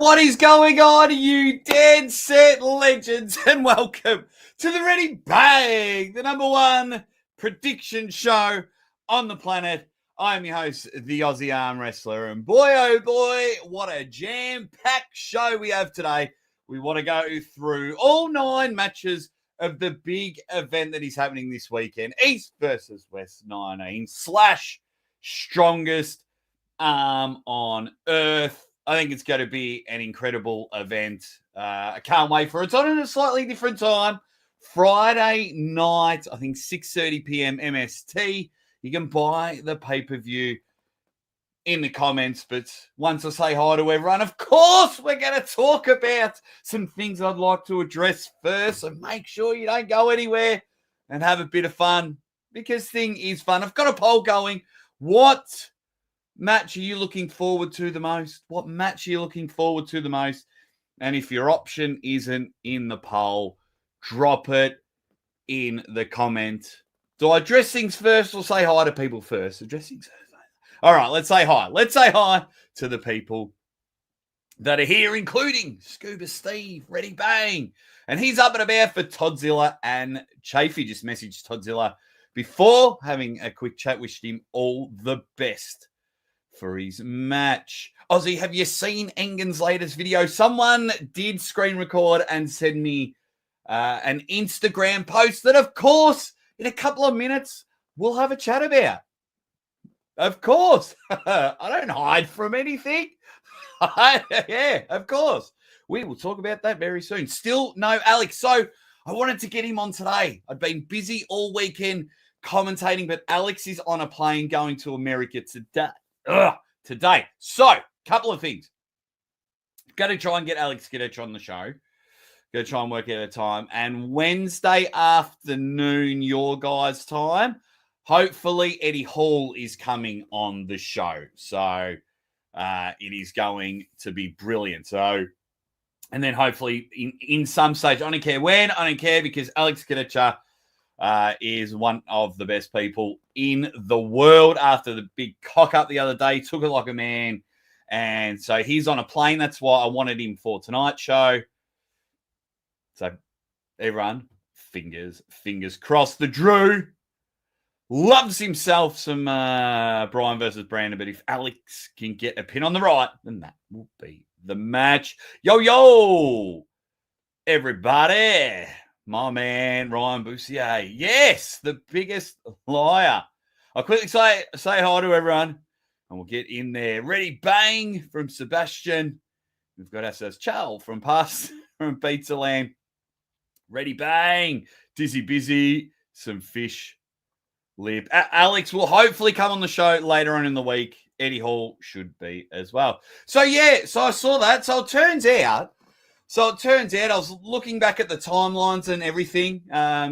What is going on, you dead set legends, and welcome to the Ready Bang, the number one prediction show on the planet. I'm your host, the Aussie ArmWrestler, and boy, oh boy, what a jam-packed show we have today. We want to go through all 9 matches of the big event that is happening this weekend, East versus West 19 / strongest arm on earth. I think it's going to be an incredible event. I can't wait for it. It's on at a slightly different time. Friday night, I think 6:30 p.m. MST. You can buy the pay-per-view in the comments. But once I say hi to everyone, of course, we're going to talk about some things I'd like to address first. So make sure you don't go anywhere and have a bit of fun, because thing is fun. I've got a poll going. What match are you looking forward to the most? What match are you looking forward to the most? And if your option isn't in the poll, drop it in the comment. Do I address things first or say hi to people first? Address things first. All right, let's say hi. Let's say hi to the people that are here, including Scuba Steve, Ready Bang. And he's up and about for Toddzilla and Chaffee. Just messaged Toddzilla before having a quick chat. Wished him all the best for his match. Aussie, have you seen Engen's latest video? Someone did screen record and send me an Instagram post that, of course, in a couple of minutes, we'll have a chat about. Of course. I don't hide from anything. Yeah, of course. We will talk about that very soon. Still no Alex. So I wanted to get him on today. I'd been busy all weekend commentating, but Alex is on a plane going to America today. So, couple of things. Got to try and get Alex Kurdecha on the show. Got to try and work out a time. And Wednesday afternoon, your guys' time, hopefully Eddie Hall is coming on the show. So, it is going to be brilliant. So, and then hopefully in some stage, I don't care when, I don't care, because Alex Kurdecha is one of the best people in the world. After the big cock up the other day, took it like a man. And so he's on a plane. That's why I wanted him for tonight's show. So everyone, fingers crossed. The Drew loves himself some Brian versus Brandon. But if Alex can get a pin on the right, then that will be the match. Yo, everybody. My man, Ryan Whcih. Yes, the biggest liar. I'll quickly say hi to everyone, and we'll get in there. Ready Bang from Sebastian. We've got ourselves Chal from Pizza Land. Ready Bang. Dizzy Busy. Some fish lip. Alex will hopefully come on the show later on in the week. Eddie Hall should be as well. So, yeah, so I saw that. So it turns out, I was looking back at the timelines and everything,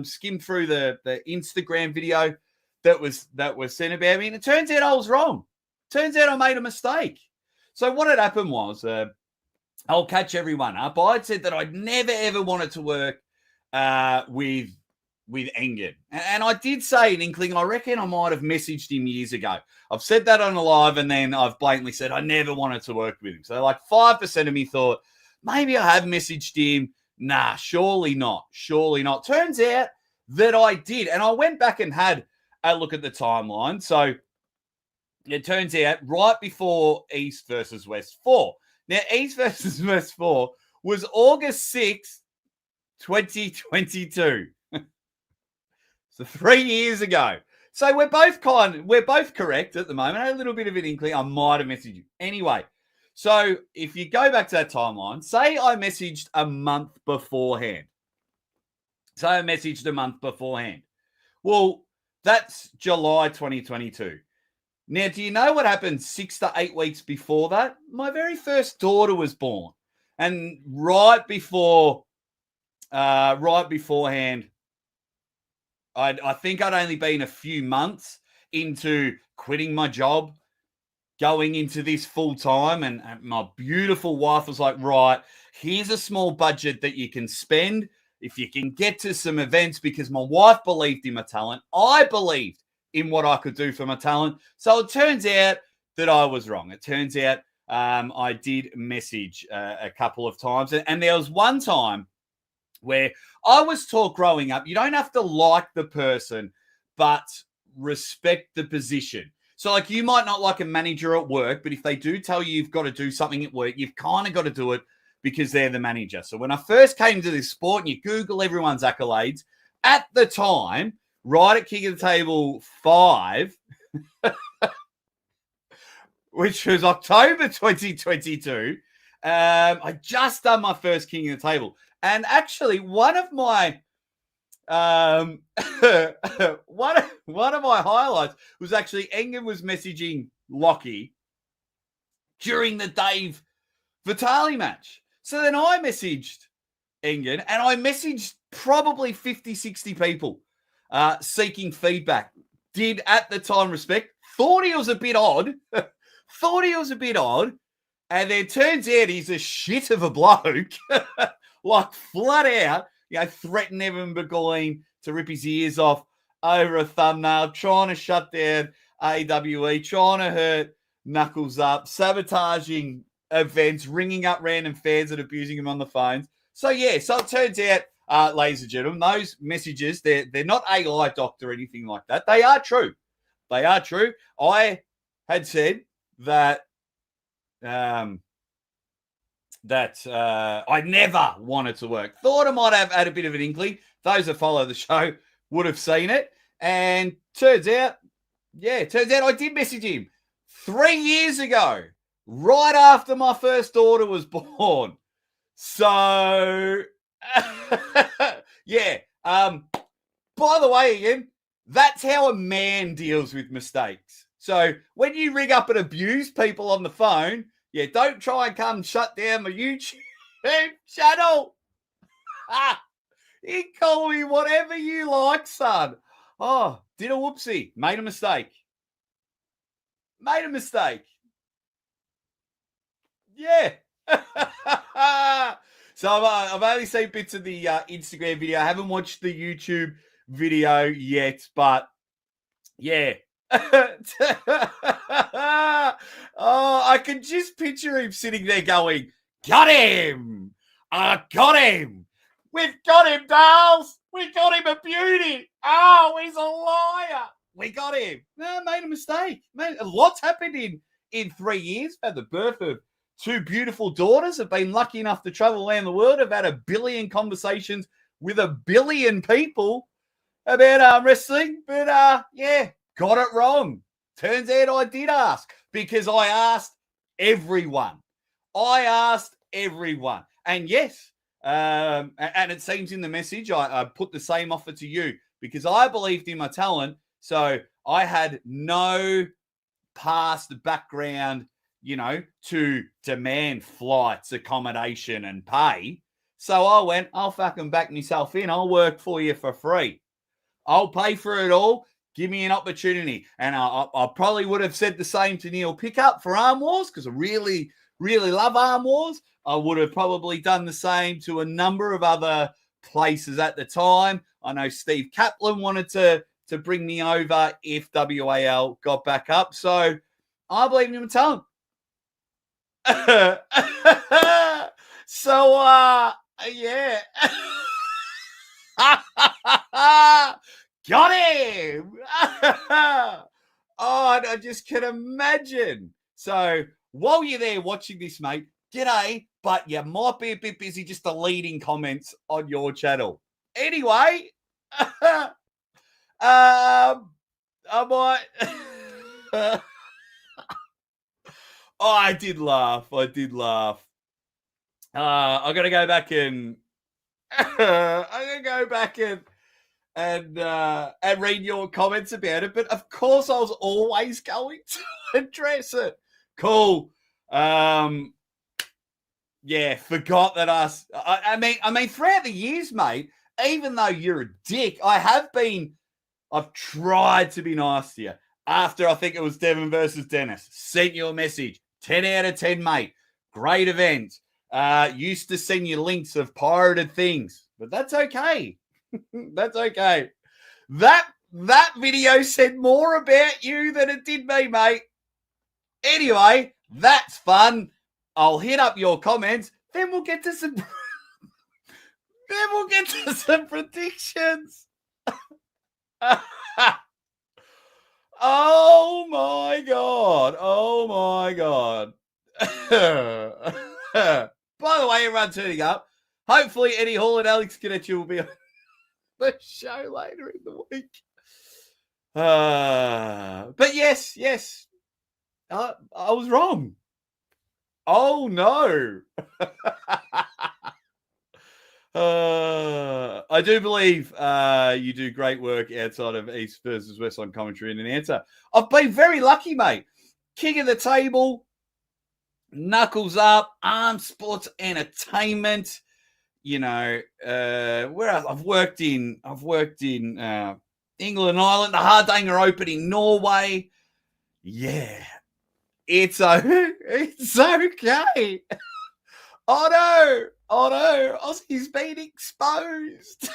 skimmed through the Instagram video that was sent about me, and it turns out I was wrong. Turns out I made a mistake. So what had happened was, I'll catch everyone up. I'd said that I'd never, ever wanted to work with Engen. And I did say an inkling, and I reckon I might have messaged him years ago. I've said that on a live, and then I've blatantly said I never wanted to work with him. So like 5% of me thought, maybe I have messaged him. Nah, surely not. Turns out that I did. And I went back and had a look at the timeline. So it turns out right before East versus West 4. Now, East versus West 4 was August 6th, 2022. So 3 years ago. So we're both correct at the moment. I had a little bit of an inkling. I might have messaged you. Anyway, so if you go back to that timeline, say I messaged a month beforehand. Well, that's July 2022. Now, do you know what happened 6 to 8 weeks before that? My very first daughter was born. And right beforehand, I think I'd only been a few months into quitting my job, going into this full time, and my beautiful wife was like, right, here's a small budget that you can spend if you can get to some events, because my wife believed in my talent. I believed in what I could do for my talent. So it turns out that I was wrong. It turns out I did message a couple of times. And there was one time where I was taught growing up, you don't have to like the person, but respect the position. So, like, you might not like a manager at work, but if they do tell you you've got to do something at work, you've kind of got to do it because they're the manager. So when I first came to this sport, and you Google everyone's accolades, at the time, right at King of the Table 5, which was October 2022, I just done my first King of the Table. And actually, one of my one of my highlights was actually Engen was messaging Whcih during the Dave Vitali match. So then I messaged Engen, and I messaged probably 50, 60 people seeking feedback. Did at the time respect. Thought he was a bit odd. And then turns out he's a shit of a bloke. Like flat out, threatened Evan Burgoyne to rip his ears off over a thumbnail, trying to shut down AWE, trying to hurt Knuckles Up, sabotaging events, ringing up random fans and abusing him on the phones. So it turns out, ladies and gentlemen, those messages, they're not AI docked or anything like that. They are true. I had said that I never wanted to work. Thought I might have had a bit of an inkling. Those that follow the show would have seen it. And turns out I did message him 3 years ago, right after my first daughter was born. So, by the way, again, that's how a man deals with mistakes. So when you ring up and abuse people on the phone, don't try and come shut down my YouTube channel. You call me whatever you like, son. Oh, did a whoopsie. Made a mistake. Yeah. So I've only seen bits of the Instagram video. I haven't watched the YouTube video yet, but yeah. I can just picture him sitting there going, got him. I got him. We've got him, Dales. We got him a beauty. Oh, he's a liar. We got him. No, made a mistake. A lot's happened in 3 years. Had the birth of 2 beautiful daughters. Have been lucky enough to travel around the world. Have had 1 billion conversations with 1 billion people about wrestling. But got it wrong. Turns out I did ask, because I asked everyone. And yes, and it seems in the message, I put the same offer to you because I believed in my talent. So I had no past background, to demand flights, accommodation, and pay. So I went, I'll fucking back myself in. I'll work for you for free. I'll pay for it all. Give me an opportunity. And I probably would have said the same to Neil Pickup for Arm Wars, because I really, really love Arm Wars. I would have probably done the same to a number of other places at the time. I know Steve Kaplan wanted to bring me over if WAL got back up. So I believe in my talent. So, yeah. Got him! I just can imagine. So while you're there watching this, mate, g'day, but you might be a bit busy just deleting comments on your channel. Anyway, I might... I did laugh. I got to go back and... and read your comments about it. But of course, I was always going to address it. Cool. Forgot that I mean, throughout the years, mate, even though you're a dick, I've tried to be nice to you. After, I think it was Devon versus Dennis, sent you a message. 10 out of 10, mate. Great event. Used to send you links of pirated things, but that's okay. That's okay. That video said more about you than it did me, mate. Anyway, That's fun. I'll hit up your comments. Then we'll get to some. Predictions. Oh my god! Oh my god! By the way, everyone turning up. Hopefully, Eddie Hall and Alex Kurdecha will be on the show later in the week. But yes, I was wrong. Oh no! I do believe you do great work outside of East versus West on commentary and an answer. I've been very lucky, mate. King of the table, knuckles up, arm sports entertainment. You know, where else? I've worked in England and Ireland, the Hardanger Open in Norway. Yeah, it's okay. Oh no, Aussie's been exposed.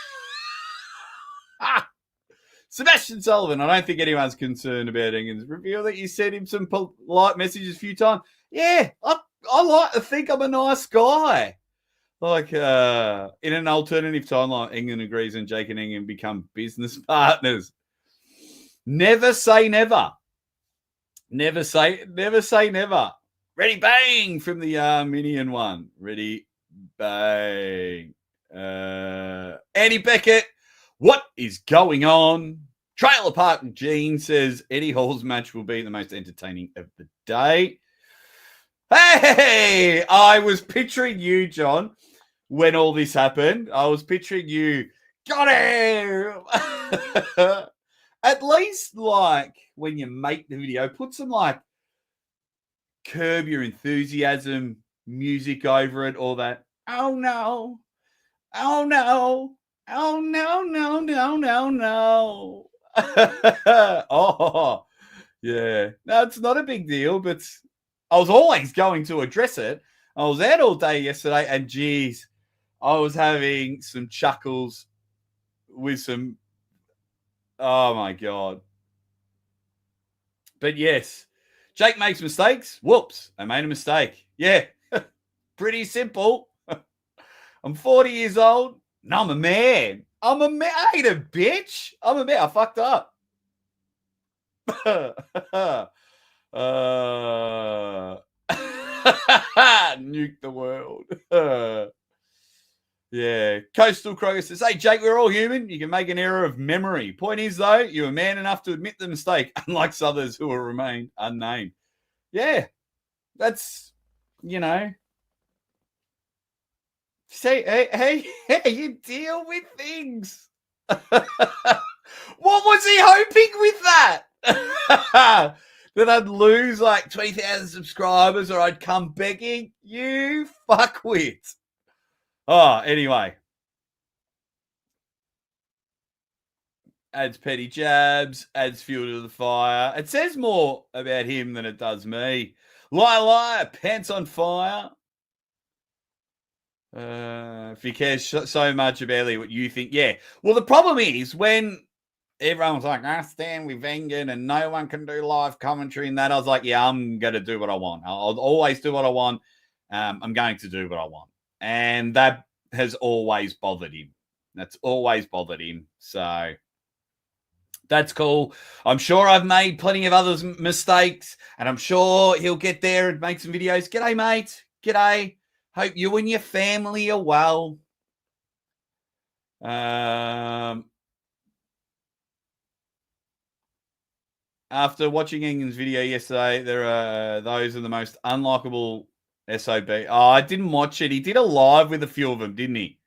Sebastian Sullivan, I don't think anyone's concerned about England's reveal that you sent him some polite messages a few times. Yeah, I like to think I'm a nice guy. Like, in an alternative timeline, England agrees and Jake and England become business partners. Never say never. Never say never. Ready, bang, from the Arminian one. Ready, bang. Andy Beckett, what is going on? Trailer Park Gene says Eddie Hall's match will be the most entertaining of the day. Hey, I was picturing you, John, when all this happened. I was picturing you. Got him! At least, like, when you make the video, put some, like, Curb Your Enthusiasm music over it, all that. Oh, no. Oh, no. Oh, no, no, no, no, no. Oh, yeah. No, it's not a big deal, but I was always going to address it. I was out all day yesterday, and geez, I was having some chuckles with some. Oh my god! But yes, Jake makes mistakes. Whoops, I made a mistake. Yeah, pretty simple. I'm 40 years old. And I'm a man. I'm a man. I ain't a bitch. I'm a man. I fucked up. Nuke the world. Yeah. Coastal Kroger says, hey, Jake, we're all human. You can make an error of memory. Point is, though, you're man enough to admit the mistake, unlike others who will remain unnamed. Yeah. That's, you know. Say, hey, you deal with things. What was he hoping with that? That I'd lose like 20,000 subscribers or I'd come begging? You fuckwit. Oh, anyway. Adds petty jabs, adds fuel to the fire. It says more about him than it does me. Liar, pants on fire. If he cares so much about what you think. Yeah. Well, the problem is when everyone's like, I stand with England and no one can do live commentary and that, I was like, yeah, I'm going to do what I want. I'll always do what I want. I'm going to do what I want. And that has always bothered him. That's always bothered him. So that's cool. I'm sure I've made plenty of other mistakes, and I'm sure he'll get there and make some videos. G'day, mate. G'day. Hope you and your family are well. After watching England's video yesterday, those are the most unlikable SOB. Oh, I didn't watch it. He did a live with a few of them, didn't he?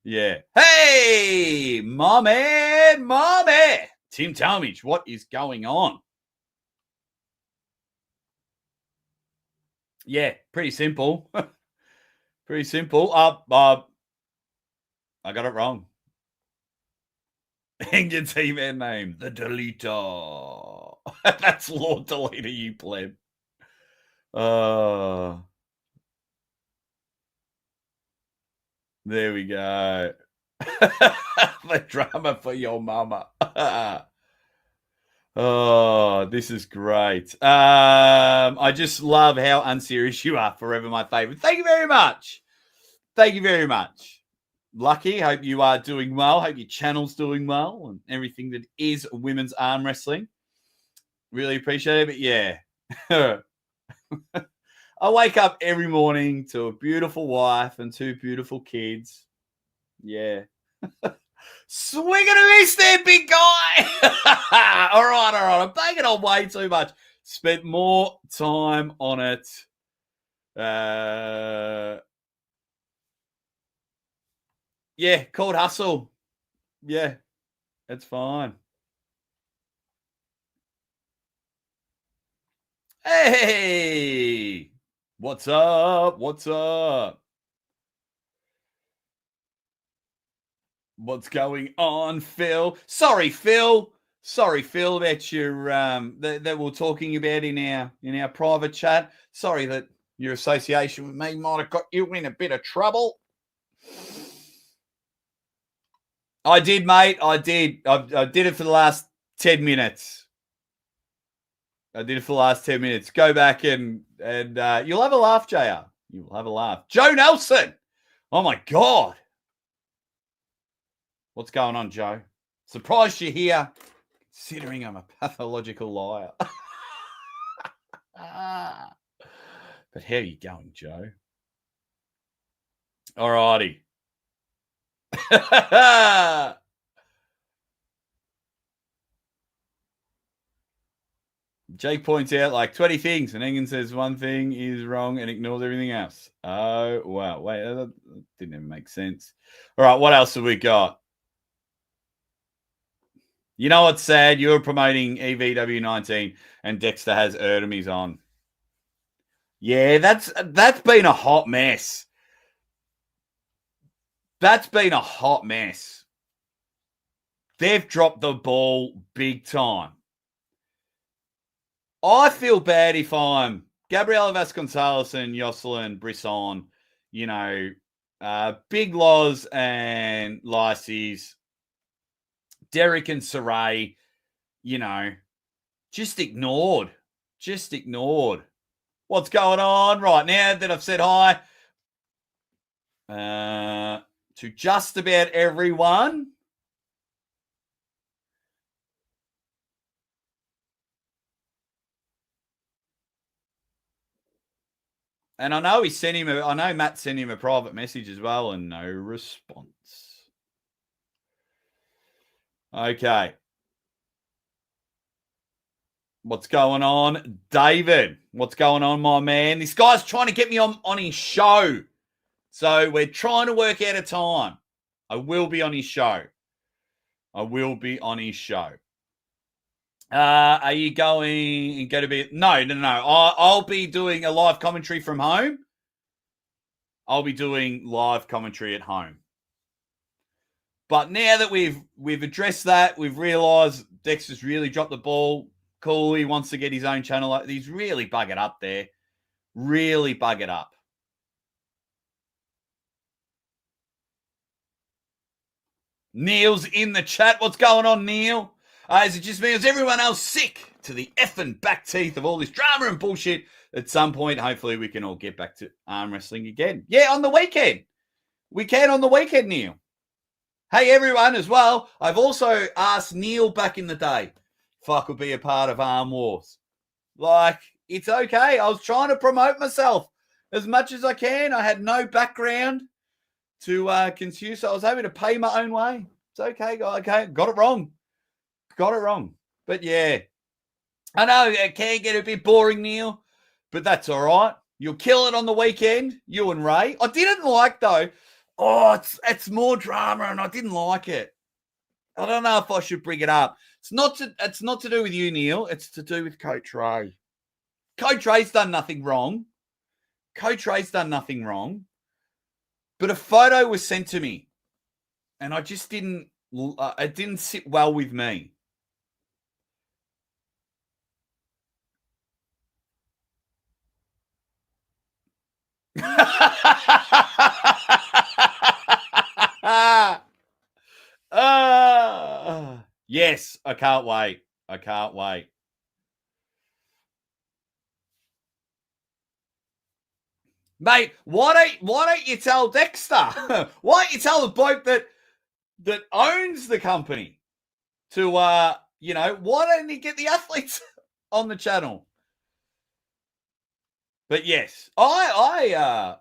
Yeah. Hey, mommy. Tim Talmadge, what is going on? Yeah, pretty simple. Pretty simple. I got it wrong. England's He-Man name, the Deleter. That's Lord Deleter, you pleb. There we go. The drama for your mama. Oh, this is great. I just love how unserious you are. Forever my favorite. Thank you very much. Thank you very much. Lucky, hope you are doing well. Hope your channel's doing well and everything that is women's arm wrestling. Really appreciate it. But yeah, I wake up every morning to a beautiful wife and two beautiful kids. Yeah. Swing and a miss there, big guy. all right. I'm taking on way too much. Spent more time on it. Yeah, called hustle. Yeah, that's fine. Hey, what's up? What's up? What's going on, Phil? Sorry, Phil, that you're that we're talking about in our private chat. Sorry that your association with me might have got you in a bit of trouble. I did, mate. I did. I did it for the last 10 minutes. Go back and you'll have a laugh, JR. You'll have a laugh. Joe Nelson. Oh, my God. What's going on, Joe? Surprised you're here, considering I'm a pathological liar. But how are you going, Joe? All righty. Jake points out like 20 things, and Engen says one thing is wrong and ignores everything else. Oh, wow. Wait, that didn't even make sense. All right, what else have we got? You know what's sad? You're promoting EVW19 and Dexter has Erdemies on. Yeah, that's been a hot mess. They've dropped the ball big time. I feel bad if I'm Gabriela Vasconcelos and Yoseline Brisson, Big Loz and Licis, Derek and Sere, just ignored. What's going on right now that I've said hi to just about everyone? And I know Matt sent him a private message as well and no response. Okay. What's going on, David? What's going on, my man? This guy's trying to get me on his show. So we're trying to work out a time. I will be on his show. Are you going to be? No. I'll be doing a live commentary from home. I'll be doing live commentary at home. But now that we've addressed that, we've realised Dexter's really dropped the ball. Cool, he wants to get his own channel. He's really buggered up there. Really buggered up. Neil's in the chat. What's going on, Neil? Is it just me? Is everyone else sick to the effing back teeth of all this drama and bullshit? At some point, hopefully, we can all get back to arm wrestling again. Yeah, on the weekend. We can on the weekend, Neil. Hey, everyone, as well. I've also asked Neil back in the day if I could be a part of Arm Wars. Like, it's okay. I was trying to promote myself as much as I can. I had no background to consume, so I was able to pay my own way. It's okay. Got it wrong. But yeah, I know it can get a bit boring, Neil, but that's all right. You'll kill it on the weekend, you and Ray. I didn't like, though. Oh, it's more drama, and I didn't like it. I don't know if I should bring it up. It's not to do with you, Neil. It's to do with Coach Ray. Coach Ray's done nothing wrong. But a photo was sent to me, and I just didn't. It didn't sit well with me. Yes, I can't wait. I can't wait. Mate, why don't you tell Dexter? Why don't you tell the bloke that owns the company to why don't he get the athletes on the channel? But yes, I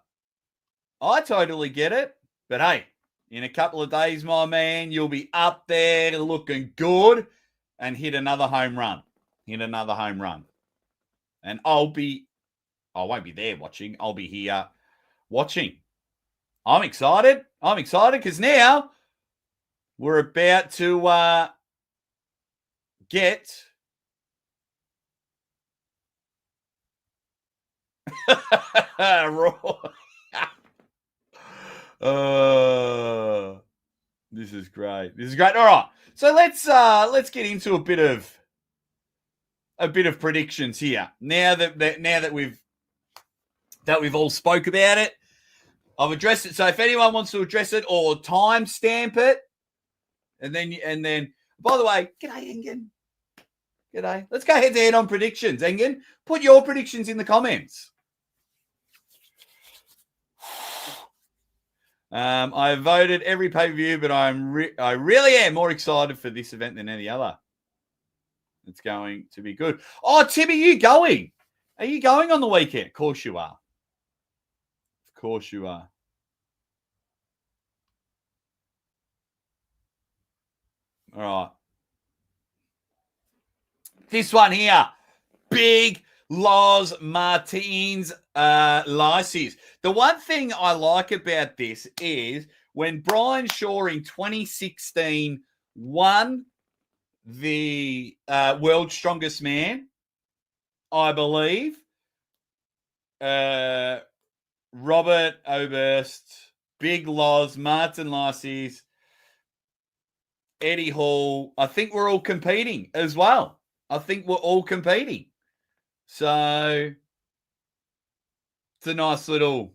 totally get it. But hey, in a couple of days, my man, you'll be up there looking good and hit another home run. And I won't be there watching. I'll be here watching. I'm excited because now we're about to get Raw. This is great. All right. So let's get into a bit of predictions here. Now that we've all spoke about it, I've addressed it. So if anyone wants to address it or timestamp it, and then by the way, g'day Engen. G'day. Let's go head to head on predictions. Engen, put your predictions in the comments. I voted every pay-per-view, but I really am more excited for this event than any other. It's going to be good. Oh, Tim, are you going? Are you going on the weekend? Of course you are. Of course you are. All right. This one here. Big Loz Martins Licis. The one thing I like about this is when Brian Shaw in 2016 won the World's Strongest Man, I believe, Robert Oberst, Big Loz, Martin Licis, Eddie Hall, I think we're all competing as well. So it's a nice little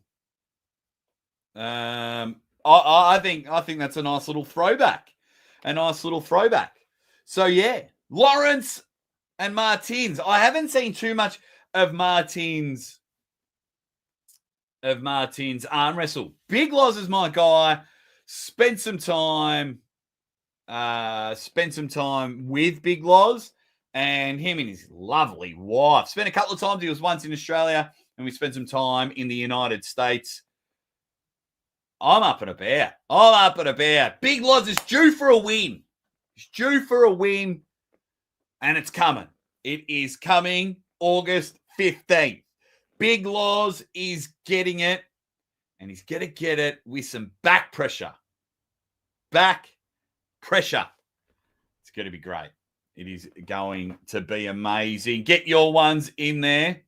I think that's a nice little throwback. So yeah, Lawrence and Martins. I haven't seen too much of Martins arm wrestle. Big Loz is my guy. Spent some time with Big Loz and him and his lovely wife. Spent a couple of times. He was once in Australia and we spent some time in the United States. I'm up and about. Big Loz is due for a win. And it's coming. It is coming August 15th. Big Loz is getting it, and he's going to get it with some back pressure. It's going to be great. It is going to be amazing. Get your ones in there.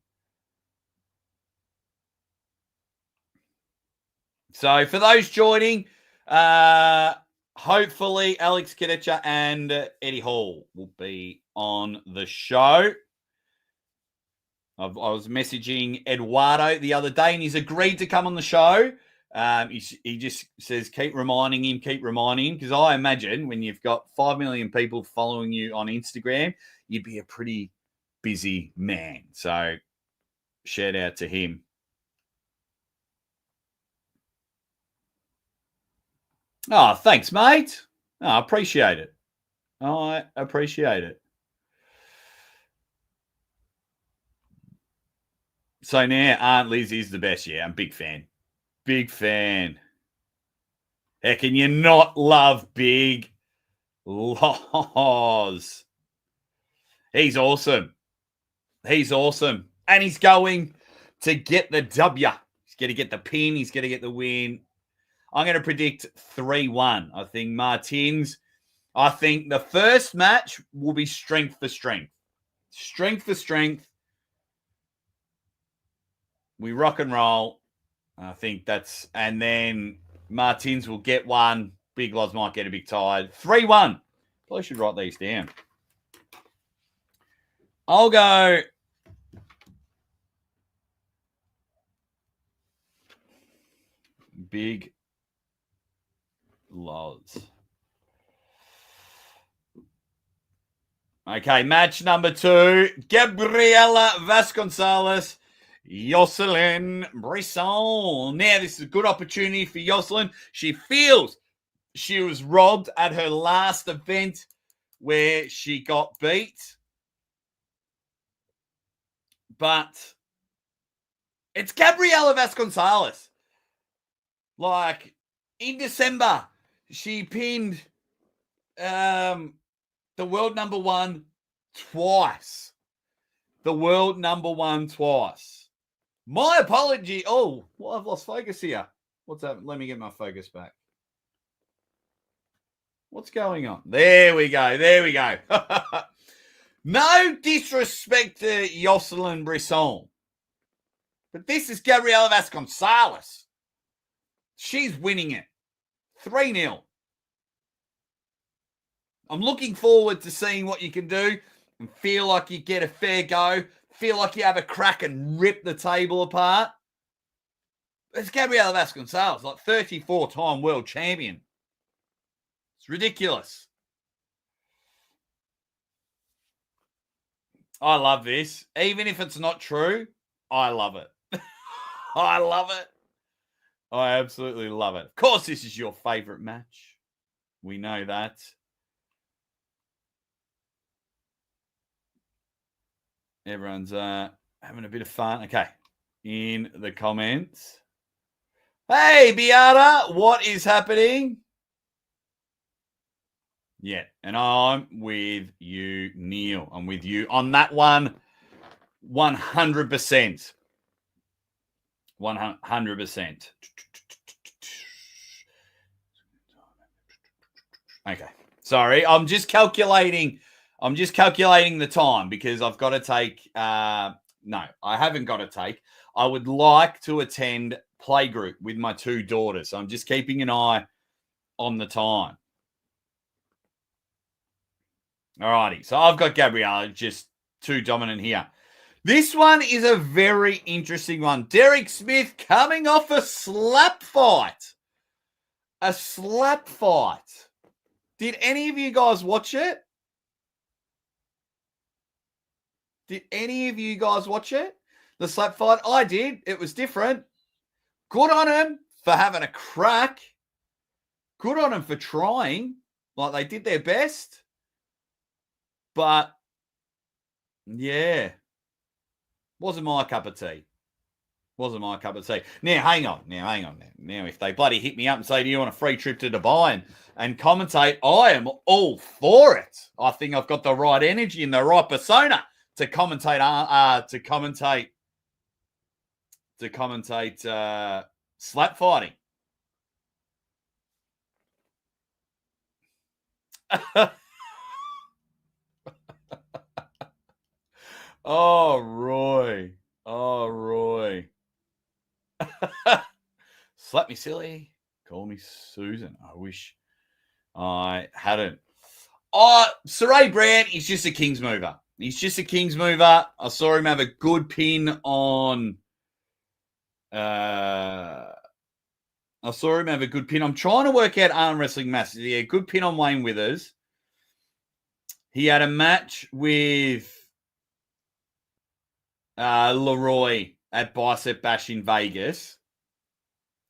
So for those joining, hopefully Alex Kurdecha and Eddie Hall will be on the show. I was messaging Eduardo the other day, and he's agreed to come on the show. He just says, keep reminding him, because I imagine when you've got 5 million people following you on Instagram, you'd be a pretty busy man. So shout out to him. Oh, thanks, mate. Oh, I appreciate it. So now Aunt Liz is the best. Yeah, I'm a big fan. How can you not love Big Loz? He's awesome. And he's going to get the W. He's going to get the pin. He's going to get the win. I'm going to predict 3-1. I think Martins. I think the first match will be strength for strength. We rock and roll. I think and then Martins will get one. Big Loz might get a big tie. 3-1. Probably should write these down. I'll go Big Loz. Okay, match number 2. Gabriela Vasconcelos, Yoseline Brisson. Now, this is a good opportunity for Yoseline. She feels she was robbed at her last event where she got beat. But it's Gabriela Vasconcelos. Like, in December, she pinned the world number one twice. The world number one twice. My apology. Oh, well, I've lost focus here. What's happened? Let me get my focus back. What's going on? There we go. There we go. No disrespect to Yoseline Brisson, but this is Gabriela Vasconcelos. She's winning it. 3-0. I'm looking forward to seeing what you can do and feel like you get a fair go, feel like you have a crack and rip the table apart. It's Gabriela Vasconcelos, like 34-time world champion. It's ridiculous. I love this. Even if it's not true, I love it. I love it. I absolutely love it. Of course, this is your favorite match. We know that. Everyone's having a bit of fun. Okay. In the comments. Hey, Beata, what is happening? Yeah, and I'm with you, Neil. I'm with you on that one 100%. 100%. Okay. Sorry, I'm just calculating the time because I've got to take no, I haven't got to take. I would like to attend playgroup with my 2 daughters. So I'm just keeping an eye on the time. All righty. So I've got Gabriela just too dominant here. This one is a very interesting one. Derek Smith coming off a slap fight. A slap fight. Did any of you guys watch it? Did any of you guys watch it? The slap fight? I did. It was different. Good on him for having a crack. Good on him for trying. Like, they did their best. But, yeah. Wasn't my cup of tea. Wasn't my cup of tea. Now, hang on. Now, if they bloody hit me up and say, do you want a free trip to Dubai and commentate, I am all for it. I think I've got the right energy and the right persona to commentate slap fighting. Oh, Roy. Slap me silly. Call me Susan. I wish I hadn't. Oh, Sere Brand is just a King's mover. He's just a King's mover. I saw him have a good pin on. I'm trying to work out arm wrestling matches. He had a good pin on Wayne Withers. He had a match with Leroy at Bicep Bash in Vegas.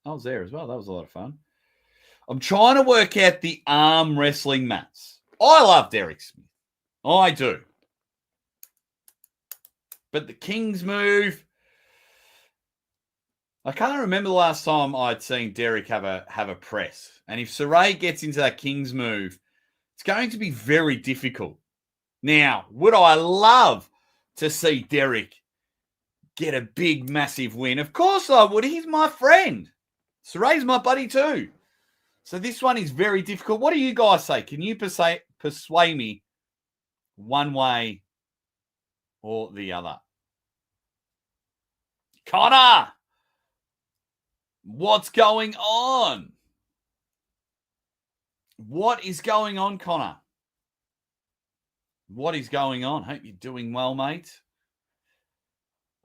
I was there as well. That was a lot of fun. I'm trying to work out the arm wrestling match. I love Derek Smith. I do. But the King's move, I can't remember the last time I'd seen Derek have a press. And if Sere gets into that King's move, it's going to be very difficult. Now, would I love to see Derek get a big, massive win? Of course I would. He's my friend. Sere's my buddy too. So this one is very difficult. What do you guys say? Can you persuade me one way or the other? Connor, what's going on? What is going on, Connor? What is going on? Hope you're doing well, mate.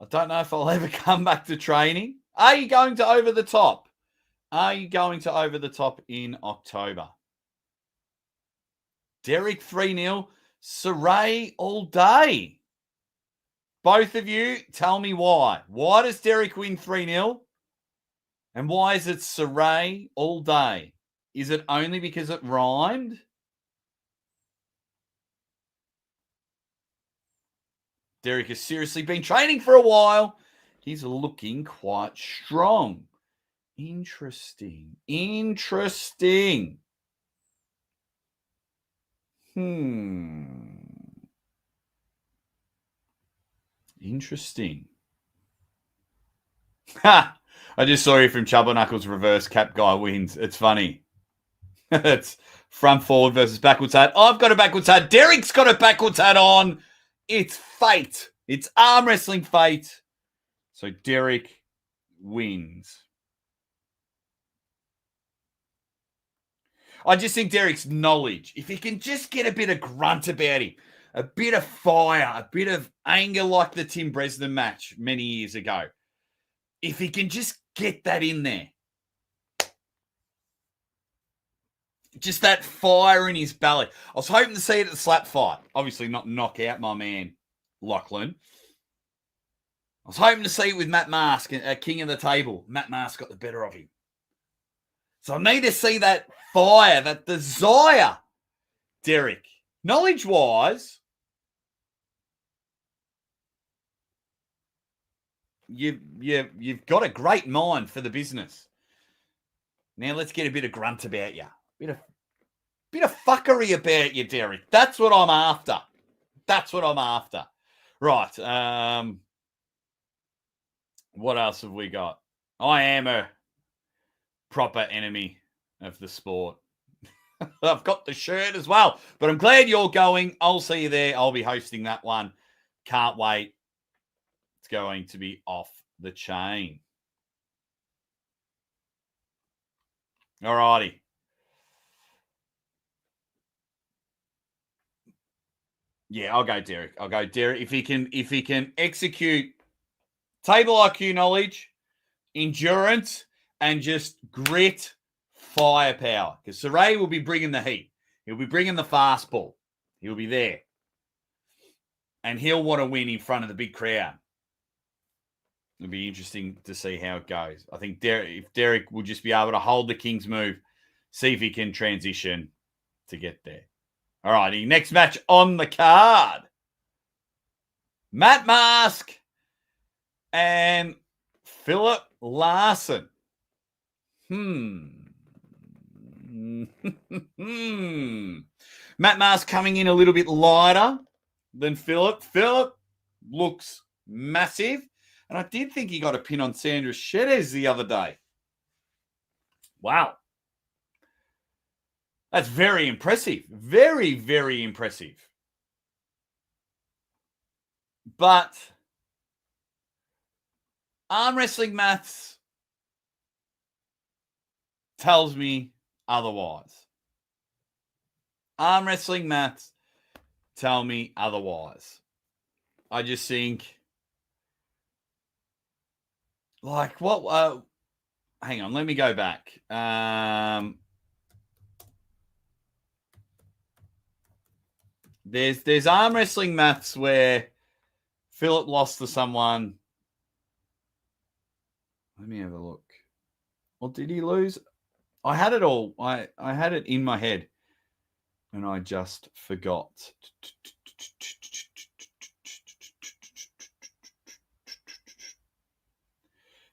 I don't know if I'll ever come back to training. Are you going to Over the Top? Are you going to Over the Top in October? Derek 3-0. Sere all day. Both of you, tell me why. Why does Derek win 3-0? And why is it Sere all day? Is it only because it rhymed? Derek has seriously been training for a while. He's looking quite strong. Interesting. Interesting. Interesting. Ha! I just saw you from Chubble Knuckles reverse cap guy wins. It's funny. It's front forward versus backwards hat. I've got a backwards hat. Derek's got a backwards hat on. It's fate. It's arm wrestling fate. So Derek wins. I just think Derek's knowledge, if he can just get a bit of grunt about him, a bit of fire, a bit of anger like the Tim Bresnan match many years ago, if he can just get that in there, just that fire in his belly. I was hoping to see it at the slap fight. Obviously not knock out my man, Lachlan. I was hoping to see it with Matt Mask, king of the table. Matt Mask got the better of him. So I need to see that fire, that desire, Derek. Knowledge-wise, you've got a great mind for the business. Now let's get a bit of grunt about you. Bit of fuckery about you, Derek. That's what I'm after. That's what I'm after. Right. What else have we got? I am a proper enemy of the sport. I've got the shirt as well, but I'm glad you're going. I'll see you there. I'll be hosting that one. Can't wait. It's going to be off the chain. All righty. Yeah, I'll go Derek. If he can execute table IQ knowledge, endurance, and just grit, firepower. Because Sere will be bringing the heat. He'll be bringing the fastball. He'll be there. And he'll want to win in front of the big crowd. It'll be interesting to see how it goes. I think if Derek will just be able to hold the King's move, see if he can transition to get there. All righty, next match on the card. Matt Mask and Filip Larsson. Matt Mask coming in a little bit lighter than Filip. Filip looks massive. And I did think he got a pin on Sandra Shedes the other day. Wow. That's very impressive. Very, very impressive. But arm wrestling maths tells me otherwise. Arm wrestling maths tell me otherwise. I just think, like, what? Hang on, let me go back. There's arm wrestling maths where Filip lost to someone. Let me have a look. Well, did he lose? I had it all. I had it in my head, and I just forgot.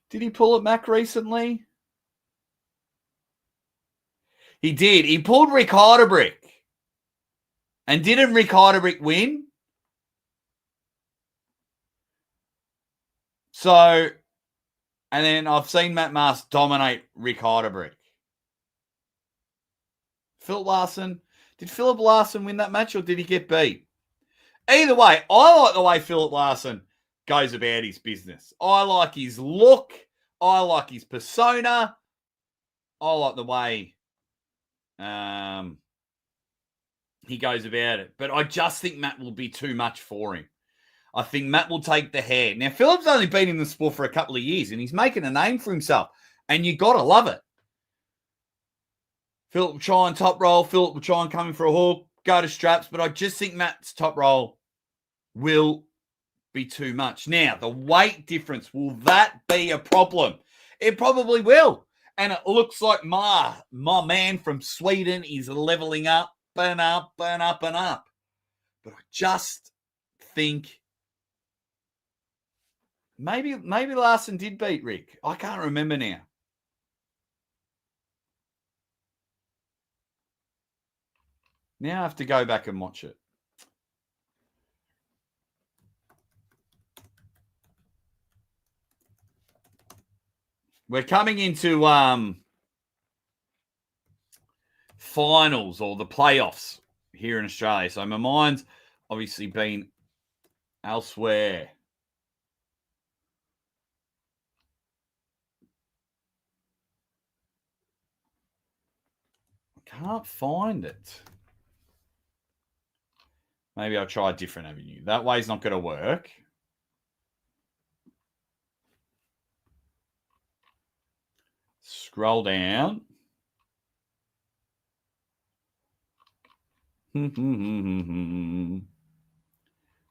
Did he pull it Mac recently? He did. He pulled Rick Heidebrick. And didn't Rick Heidebrick win? So, and then I've seen Matt Mask dominate Rick Heidebrick. Filip Larsson. Did Filip Larsson win that match or did he get beat? Either way, I like the way Filip Larsson goes about his business. I like his look. I like his persona. I like the way he goes about it. But I just think Matt will be too much for him. I think Matt will take the hair. Now, Filip's only been in the sport for a couple of years, and he's making a name for himself. And you got to love it. Filip will try and top roll. Filip will try and come in for a hook. go to straps, but I just think Matt's top roll will be too much. Now, the weight difference, will that be a problem? It probably will. And it looks like my man from Sweden is leveling up and up and up and up. But I just think maybe Larsson did beat Rick. I can't remember now. Now I have to go back and watch it. We're coming into finals or the playoffs here in Australia. So my mind's obviously been elsewhere. I can't find it. Maybe I'll try a different avenue. That way's not going to work. Scroll down.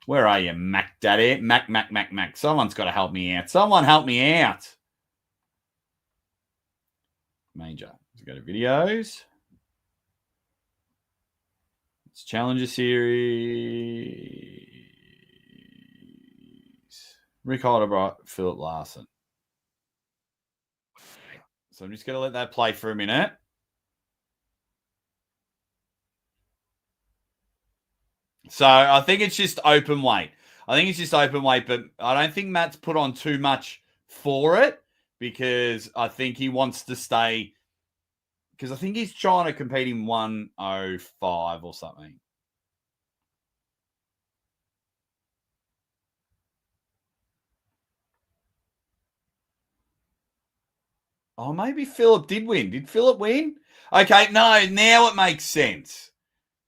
Where are you, Mac Daddy? Mac. Someone's got to help me out. Someone help me out. Major. Let's go to videos. It's Challenger Series. Rickard, Obur, Filip, Larsson. So I'm just going to let that play for a minute. So I think it's just open weight. But I don't think Matt's put on too much for it because I think he wants to stay, because I think he's trying to compete in 105 or something. Oh, maybe Filip did win. Did Filip win? Okay, no, now it makes sense.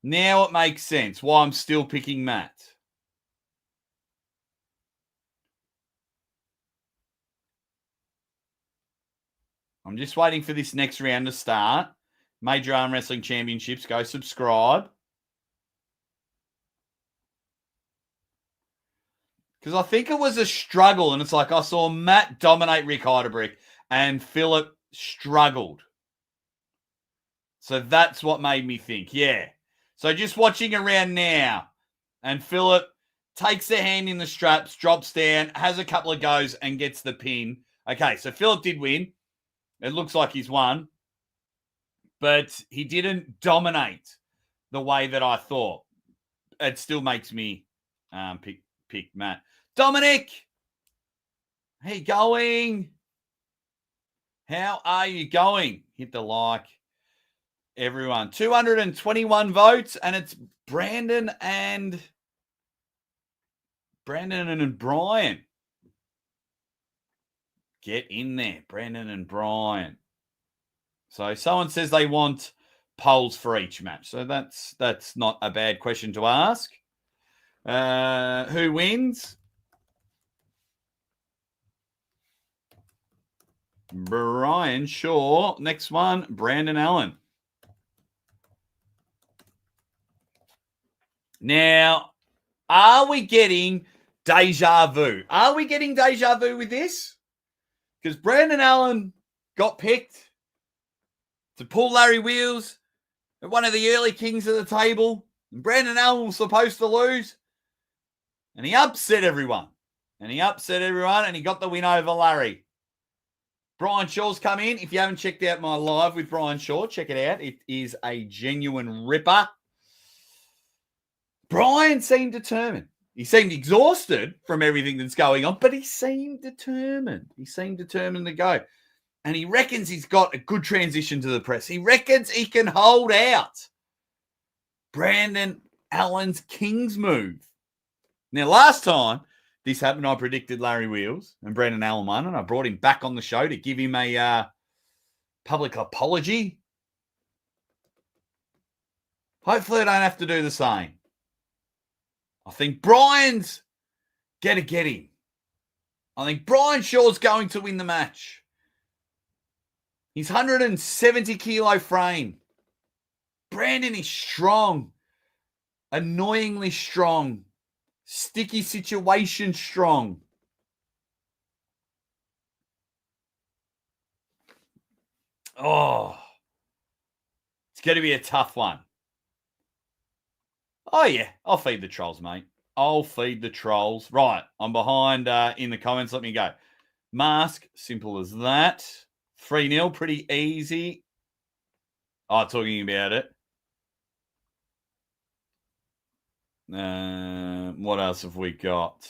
Why I'm still picking Matt. I'm just waiting for this next round to start. Major Arm Wrestling Championships. Go subscribe. Because I think it was a struggle, and it's like I saw Matt dominate Rick Heidebrick, and Filip struggled. So that's what made me think, yeah. So just watching around now, and Filip takes the hand in the straps, drops down, has a couple of goes, and gets the pin. Okay, so Filip did win. It looks like he's won. But he didn't dominate the way that I thought. It still makes me pick Matt. Dominic, how you going? How are you going? Hit the like. Everyone. 221 votes, and it's Brandon and Brian. Get in there, Brandon and Brian. So someone says they want polls for each match. So that's not a bad question to ask. Who wins? Brian Shaw. Next one, Brandon Allen. Now, are we getting deja vu? Are we getting deja vu with this? Because Brandon Allen got picked to pull Larry Wheels at one of the early kings of the table. And Brandon Allen was supposed to lose. And he upset everyone. And he got the win over Larry. Brian Shaw's come in. If you haven't checked out my live with Brian Shaw, check it out. It is a genuine ripper. Brian seemed determined. He seemed exhausted from everything that's going on, but he seemed determined. He seemed determined to go. And he reckons he's got a good transition to the press. He reckons he can hold out Brandon Allen's King's move. Now, last time this happened, I predicted Larry Wheels and Brandon Allen won, and I brought him back on the show to give him a public apology. Hopefully I don't have to do the same. I think Brian's going to get him. I think Brian Shaw's going to win the match. He's 170 kilo frame. Brandon is strong. Annoyingly strong. Sticky situation strong. Oh, it's going to be a tough one. Oh, yeah. I'll feed the trolls, mate. I'll feed the trolls. Right. I'm behind in the comments. Let me go. Mask. Simple as that. 3-0. Pretty easy. Oh, talking about it. What else have we got?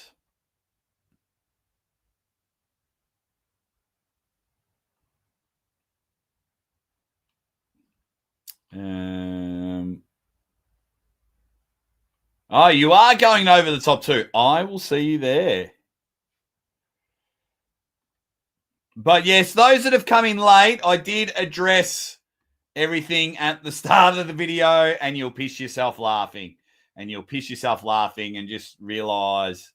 Oh, you are going over the top 2. I will see you there. But yes, those that have come in late, I did address everything at the start of the video, and you'll piss yourself laughing. And you'll piss yourself laughing and just realize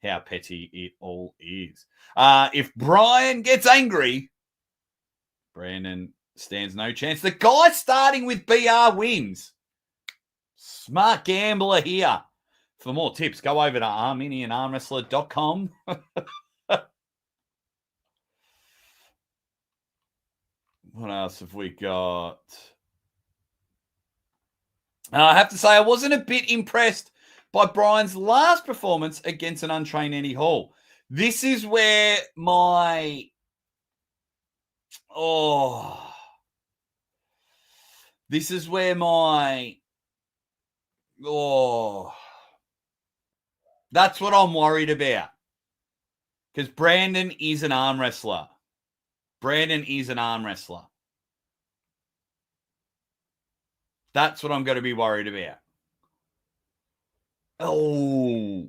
how petty it all is. If Brian gets angry, Brandon stands no chance. The guy starting with BR wins. Smart gambler here. For more tips, go over to ArmWrestler.com. What else have we got? I have to say, I wasn't a bit impressed by Brian's last performance against an untrained Eddie Hall. This is where my... This is where my... That's what I'm worried about. Because Brandon is an arm wrestler. Brandon is an arm wrestler. That's what I'm going to be worried about. Oh.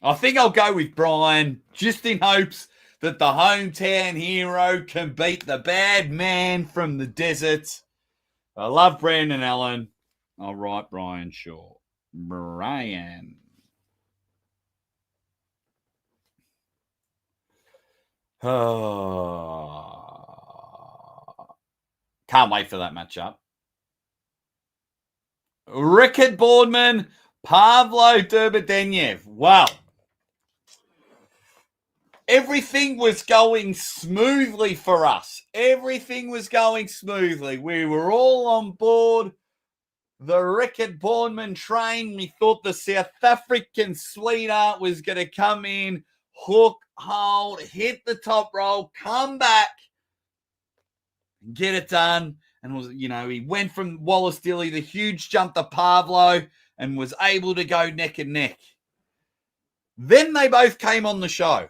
I think I'll go with Brian, just in hopes that the hometown hero can beat the bad man from the desert. I love Brandon Allen. All right, Brian Shaw. Brian. Can't wait for that matchup. Rickard Boardman, Pavlo Durbadenyev. Wow. Everything was going smoothly for us. Everything was going smoothly. We were all on board the Rickard Boardman train. We thought the South African sweetheart was going to come in, hook, hold, hit the top roll, come back, get it done. And was, he went from Wallace Dilly, the huge jump to Pavlo, and was able to go neck and neck. Then they both came on the show.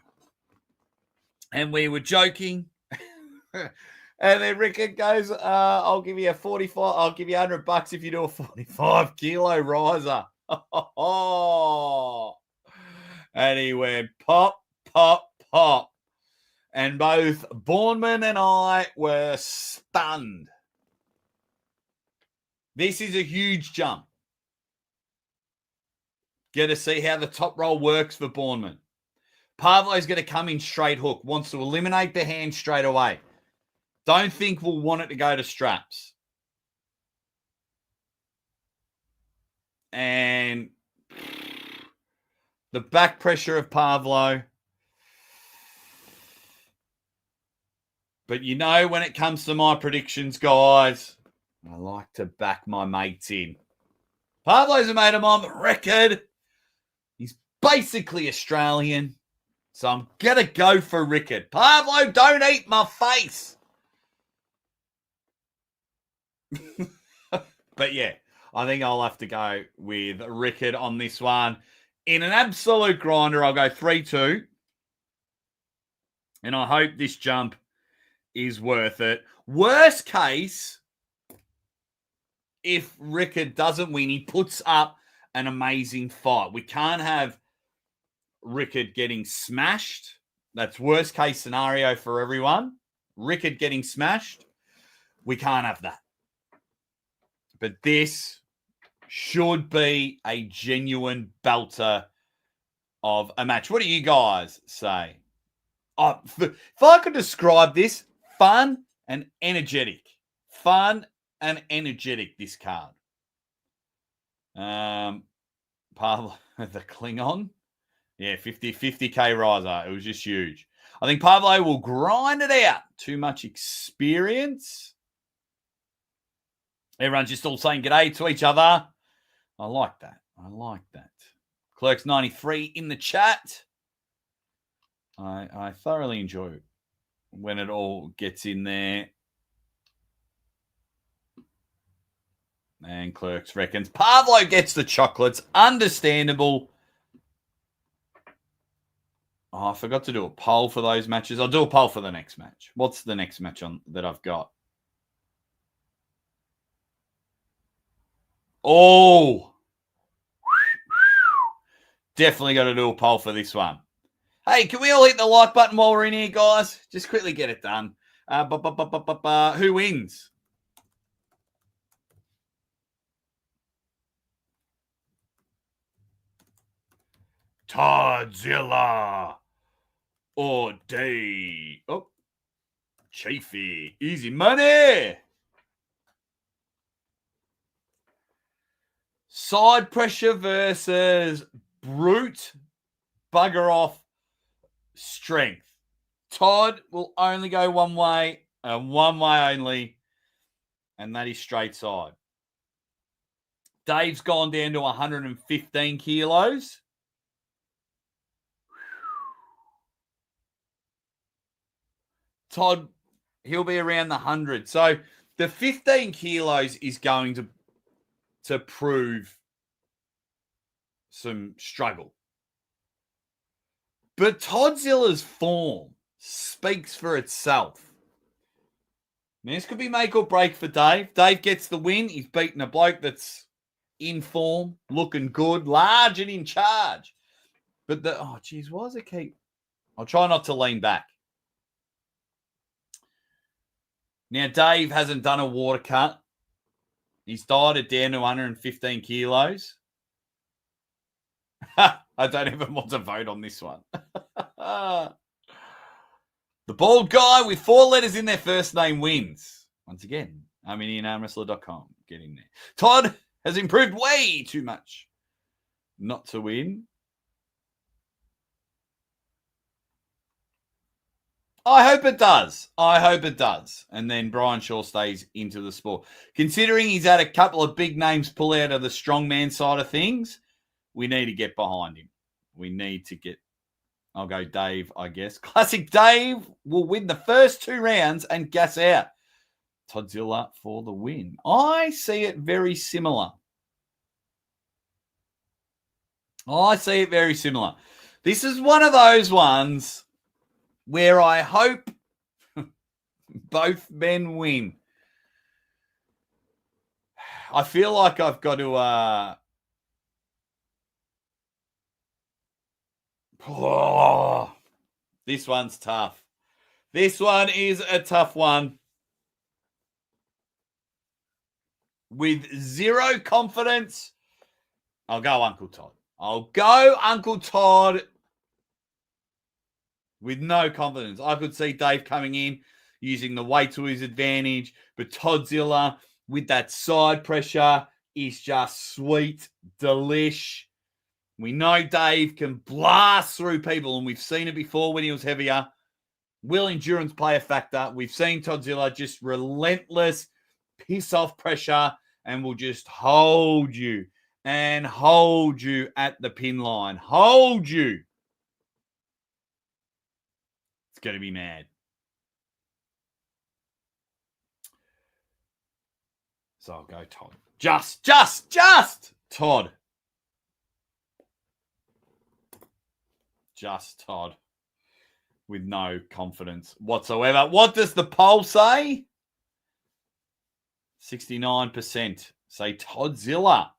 And we were joking. And then Rickard goes, I'll give you a 45. I'll give you $100 if you do a 45 kilo riser. And he went pop, pop, pop. And both Bournemouth and I were stunned. This is a huge jump. Get to see how the top roll works for Bournemouth. Pavlo's going to come in straight hook, wants to eliminate the hand straight away. Don't think we'll want it to go to straps. And the back pressure of Pavlo. But when it comes to my predictions, guys, I like to back my mates in. Pavlo's a mate of mine, but Rickard, he's basically Australian. So I'm going to go for Rickard. Pavlo, don't eat my face. But yeah, I think I'll have to go with Rickard on this one. In an absolute grinder, I'll go 3-2. And I hope this jump is worth it. Worst case, if Rickard doesn't win, he puts up an amazing fight. We can't have Rickard getting smashed. That's worst case scenario for everyone. Rickard getting smashed. We can't have that. But this should be a genuine belter of a match. What do you guys say? If I could describe this, fun and energetic. Fun and energetic, this card. Pavlo, the Klingon. Yeah, 50K riser. It was just huge. I think Pavlo will grind it out. Too much experience. Everyone's just all saying g'day to each other. I like that. I like that. Clerks 93 in the chat. I thoroughly enjoy it when it all gets in there. And Clerks reckons Pavlo gets the chocolates. Understandable. Oh, I forgot to do a poll for those matches. I'll do a poll for the next match. What's the next match on that I've got? Oh, definitely got to do a poll for this one. Hey, can we all hit the like button while we're in here, guys? Just quickly get it done. Who wins? Toddzilla or D. Oh, Chaffee. Easy money. Side pressure versus brute bugger off strength. Todd will only go one way and one way only, and that is straight side. Dave's gone down to 115 kilos. Todd, he'll be around the 100. So the 15 kilos is going to prove some struggle. But Toddzilla's form speaks for itself. Now, this could be make or break for Dave. Dave gets the win. He's beaten a bloke that's in form, looking good, large and in charge. But why does it keep... I'll try not to lean back. Now, Dave hasn't done a water cut. He's died it down to 115 kilos. I don't even want to vote on this one. The bald guy with 4 letters in their first name wins. Once again, I'm in ArmWrestler.com. Get in there. Todd has improved way too much not to win. I hope it does. I hope it does. And then Brian Shaw stays into the sport. Considering he's had a couple of big names pull out of the strongman side of things, we need to get behind him. We need to get... I'll go Dave, I guess. Classic Dave will win the first 2 rounds and gas out. Toddzilla for the win. I see it very similar. This is one of those ones where I hope both men win. I feel like I've got to... this one's tough. This one is a tough one. With 0 confidence, I'll go Uncle Todd. With no confidence. I could see Dave coming in, using the weight to his advantage, but Toddzilla with that side pressure is just sweet, delish. We know Dave can blast through people, and we've seen it before when he was heavier. Will endurance play a factor? We've seen Toddzilla just relentless, piss-off pressure, and will just hold you and hold you at the pin line. Hold you. It's going to be mad. So I'll go Todd. Just Todd. Just Todd. With no confidence whatsoever. What does the poll say? 69% say Toddzilla.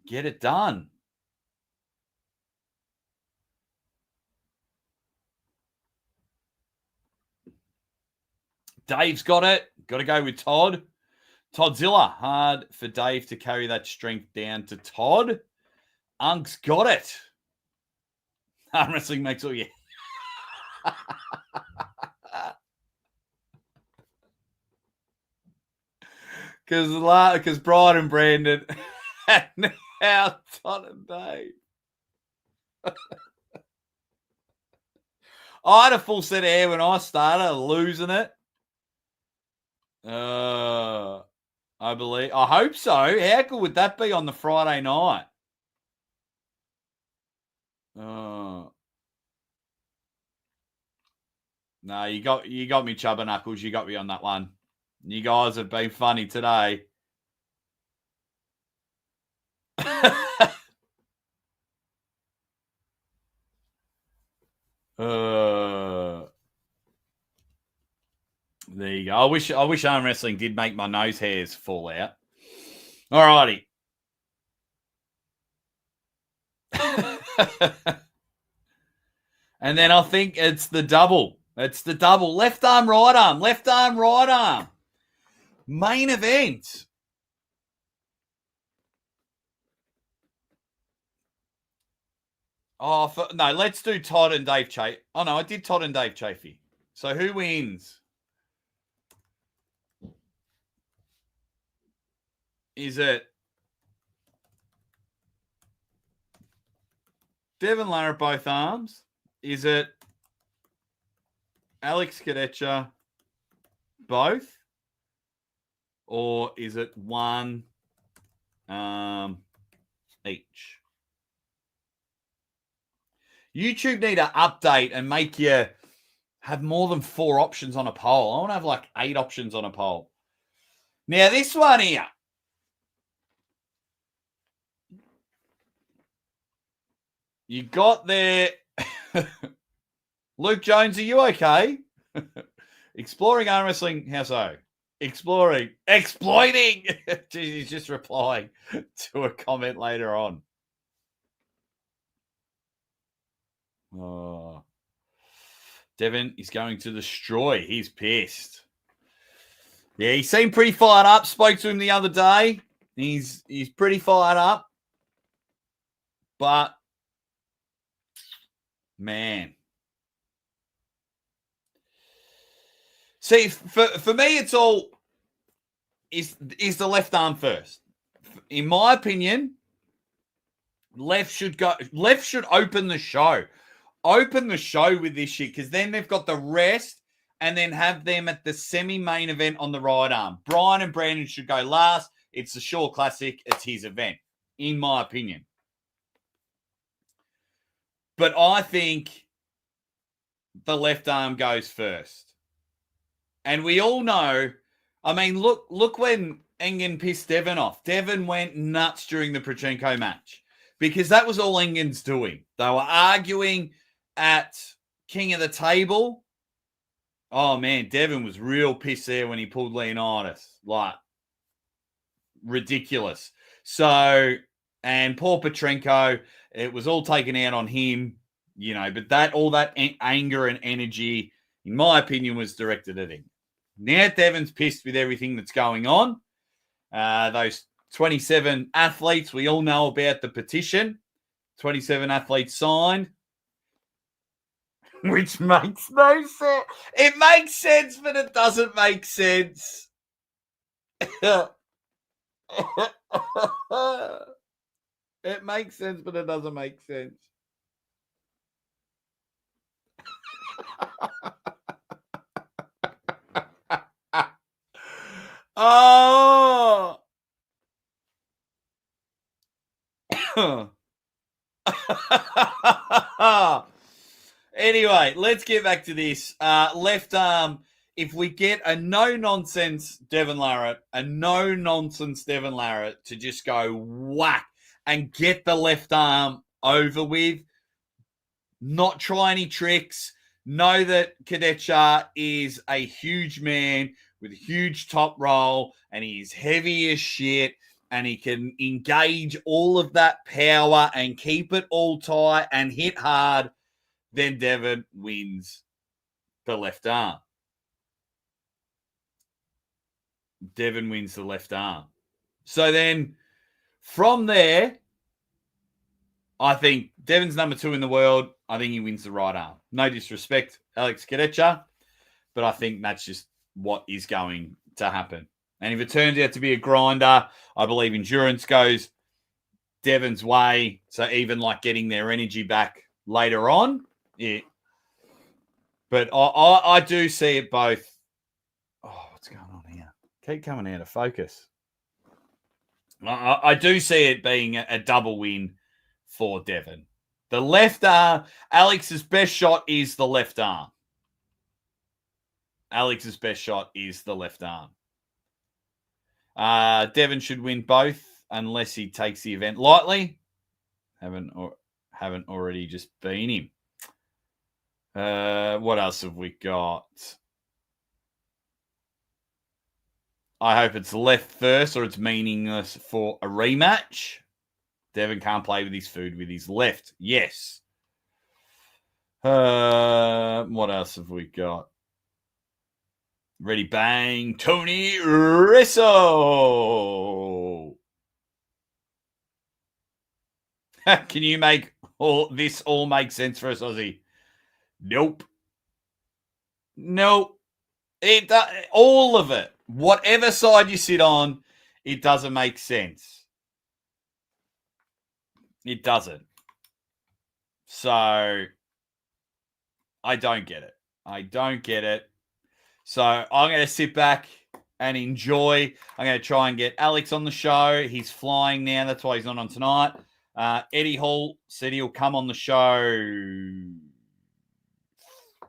Get it done. Dave's got it. Got to go with Todd. Toddzilla. Hard for Dave to carry that strength down to Todd. Unk's got it. Arm wrestling makes all you. Because Brian and Brandon and now Todd and Dave. I had a full set of hair when I started, losing it. I hope so. How good would that be on the Friday night? No, you got me, Chubba Knuckles. You got me on that one. You guys have been funny today. There you go. I wish arm wrestling did make my nose hairs fall out. All righty. And then I think it's the double. It's the double. Left arm, right arm. Left arm, right arm. Main event. No, let's do Todd and Dave Chaffee. Oh, no, I did Todd and Dave Chaffee. So who wins? Is it Devon Larratt both arms? Is it Alex Kurdecha both? Or is it one each? YouTube need to update and make you have more than 4 options on a poll. I want to have like 8 options on a poll. Now, this one here. You got there. Luke Jones, are you okay? Exploring arm wrestling. How so? Exploring. Exploiting. He's just replying to a comment later on. Oh. Devon is going to destroy. He's pissed. Yeah, he seemed pretty fired up. Spoke to him the other day. He's pretty fired up. But man. See, for me, it's all is the left arm first. In my opinion, left should open the show. Open the show with this shit, because then they've got the rest and then have them at the semi-main event on the right arm. Brian and Brandon should go last. It's the Shaw Classic. It's his event, in my opinion. But I think the left arm goes first. And we all know, I mean, look when Engen pissed Devon off. Devon went nuts during the Pachenko match because that was all Engen's doing. They were arguing at King of the Table. Oh, man, Devon was real pissed there when he pulled Leonidas. Like, ridiculous. So, and poor Pachenko, it was all taken out on him, you know, but all that anger and energy, in my opinion, was directed at him. Now Devon's pissed with everything that's going on. Those 27 athletes, we all know about the petition. 27 athletes signed. Which makes no sense. It makes sense, but it doesn't make sense. It makes sense, but it doesn't make sense. Oh. Anyway, let's get back to this. Left arm, if we get a no-nonsense Devon Larratt to just go whack and get the left arm over with, not try any tricks, know that Kurdecha is a huge man with a huge top roll and he is heavy as shit and he can engage all of that power and keep it all tight and hit hard, then Devon wins the left arm. Devon wins the left arm. So then from there, I think Devon's number 2 in the world. I think he wins the right arm. No disrespect, Alex Kurdecha, but I think that's just what is going to happen. And if it turns out to be a grinder, I believe endurance goes Devon's way. So even like getting their energy back later on. Yeah. But I do see it both. Oh, what's going on here? Keep coming out of focus. I do see it being a double win for Devon. The left arm, Alex's best shot is the left arm. Alex's best shot is the left arm. Devon should win both unless he takes the event lightly. Haven't already just been him. What else have we got? I hope it's left first or it's meaningless for a rematch. Devon can't play with his food with his left. Yes. What else have we got? Ready, bang, Tony Risso. Can you make this all make sense for us, Aussie? Nope. It all of it. Whatever side you sit on, it doesn't make sense. It doesn't. So I don't get it. So I'm going to sit back and enjoy. I'm going to try and get Alex on the show. He's flying now. That's why he's not on tonight. Eddie Hall said he'll come on the show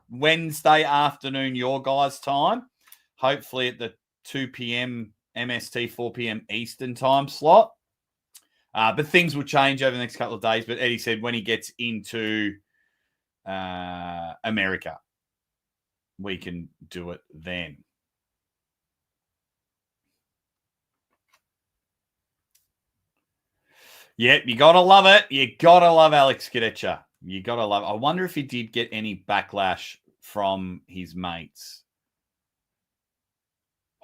Wednesday afternoon, your guys' time. Hopefully at the 2 p.m. MST, 4 p.m. Eastern time slot. But things will change over the next couple of days. But Eddie said when he gets into America, we can do it then. Yep, you got to love it. You got to love Alex Kurdecha. You got to love it. I wonder if he did get any backlash from his mates.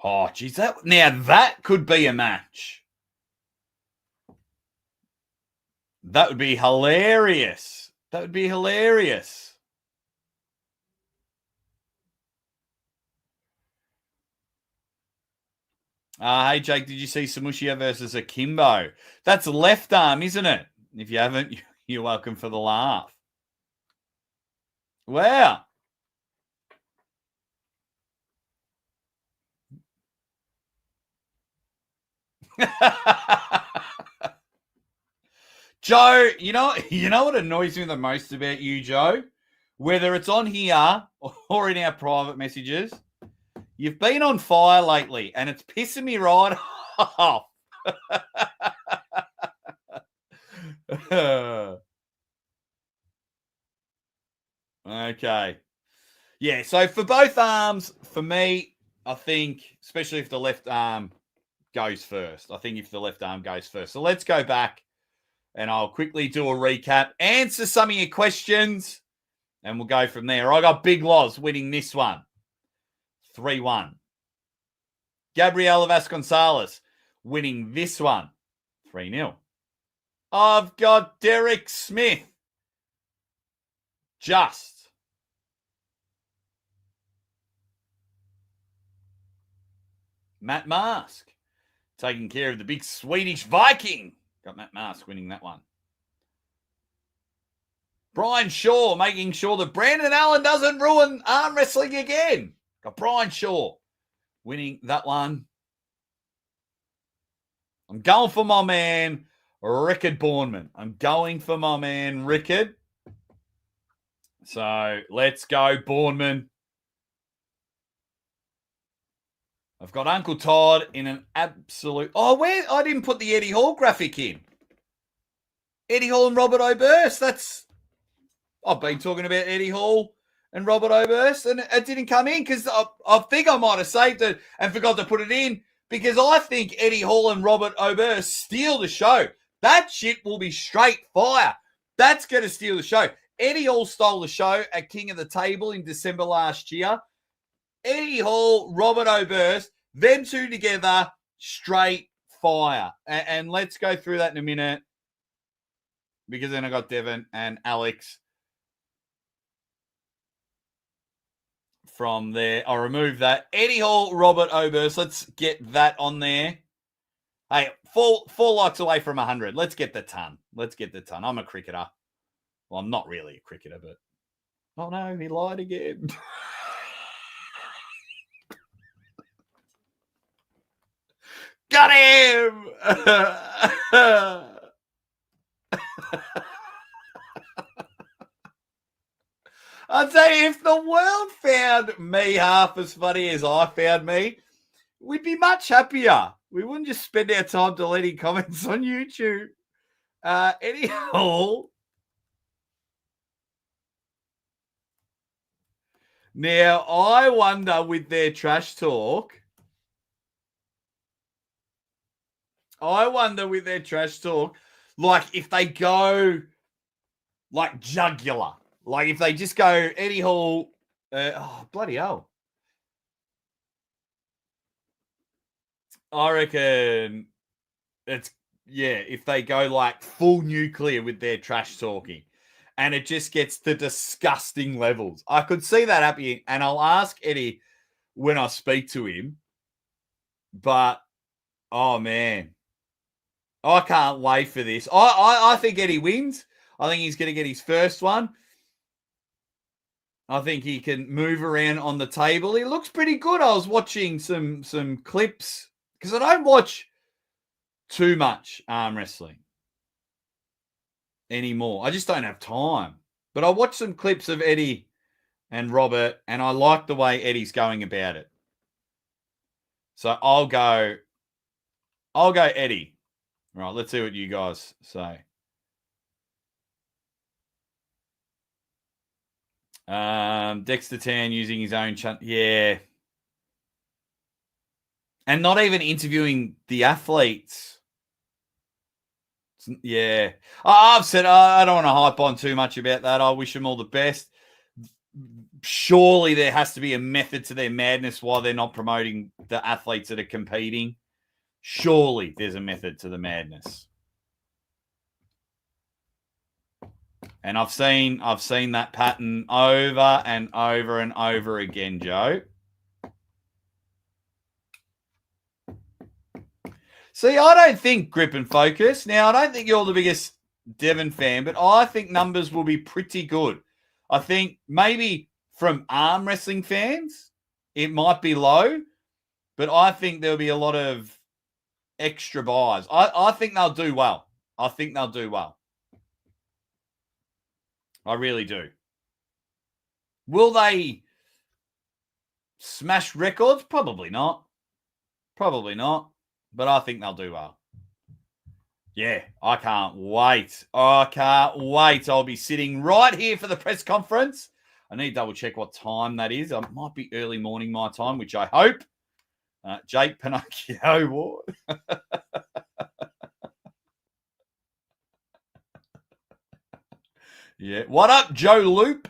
Oh, geez. That could be a match. That would be hilarious. Hey, Jake, did you see Samushia versus Akimbo? That's left arm, isn't it? If you haven't, you're welcome for the laugh. Wow. Joe, you know what annoys me the most about you, Joe? Whether it's on here or in our private messages, you've been on fire lately, and it's pissing me right off. Okay. Yeah, so for both arms, for me, I think, especially if the left arm goes first. I think if the left arm goes first. So let's go back and I'll quickly do a recap, answer some of your questions, and we'll go from there. I got Big Loz winning this one, 3-1. Gabriela Vasconcelos winning this one, 3-0. I've got Derek Smith. Just. Matt Mask taking care of the big Swedish Viking. Got Matt Mask winning that one. Brian Shaw making sure that Brandon Allen doesn't ruin arm wrestling again. Got Brian Shaw winning that one. I'm going for my man, Rickard Bourneman. So let's go, Bourneman. I've got Uncle Todd in an absolute... Oh, where? I didn't put the Eddie Hall graphic in. Eddie Hall and Robert Oberst. I've been talking about Eddie Hall and Robert Oberst, and it didn't come in because I think I might have saved it and forgot to put it in because I think Eddie Hall and Robert Oberst steal the show. That shit will be straight fire. That's going to steal the show. Eddie Hall stole the show at King of the Table in December last year. Eddie Hall, Robert Oberst, them two together, straight fire. And let's go through that in a minute because then I got Devon and Alex from there. I'll remove that. Eddie Hall, Robert Obur. Let's get that on there. Hey, four likes away from 100. Let's get the ton. I'm a cricketer. Well, I'm not really a cricketer, but... Oh, no, he lied again. Got him! I'd say if the world found me half as funny as I found me, we'd be much happier. We wouldn't just spend our time deleting comments on YouTube. Anyhow, now I wonder with their trash talk, like if they go like jugular, like if they just go Eddie Hall, bloody hell. I reckon if they go like full nuclear with their trash talking and it just gets to disgusting levels. I could see that happening, and I'll ask Eddie when I speak to him. But, oh, man. I can't wait for this. I think Eddie wins. I think he's going to get his first one. I think he can move around on the table. He looks pretty good. I was watching some clips because I don't watch too much arm wrestling anymore. I just don't have time. But I watched some clips of Eddie and Robert, and I like the way Eddie's going about it. So I'll go Eddie. All right, let's see what you guys say. Dexter Tan using his own yeah. And not even interviewing the athletes. Yeah. I've said I don't want to hype on too much about that. I wish them all the best. Surely there has to be a method to their madness while they're not promoting the athletes that are competing. Surely there's a method to the madness. And I've seen that pattern over and over and over again, Joe. See, I don't think grip and focus. Now, I don't think you're the biggest Devon fan, but I think numbers will be pretty good. I think maybe from arm wrestling fans, it might be low, but I think there'll be a lot of extra buys. I think they'll do well. I really do. Will they smash records? Probably not. But I think they'll do well. Yeah, I can't wait. I'll be sitting right here for the press conference. I need to double check what time that is. It might be early morning my time, which I hope. Jake Pinocchio Ward. Yeah. What up, Joe Loop?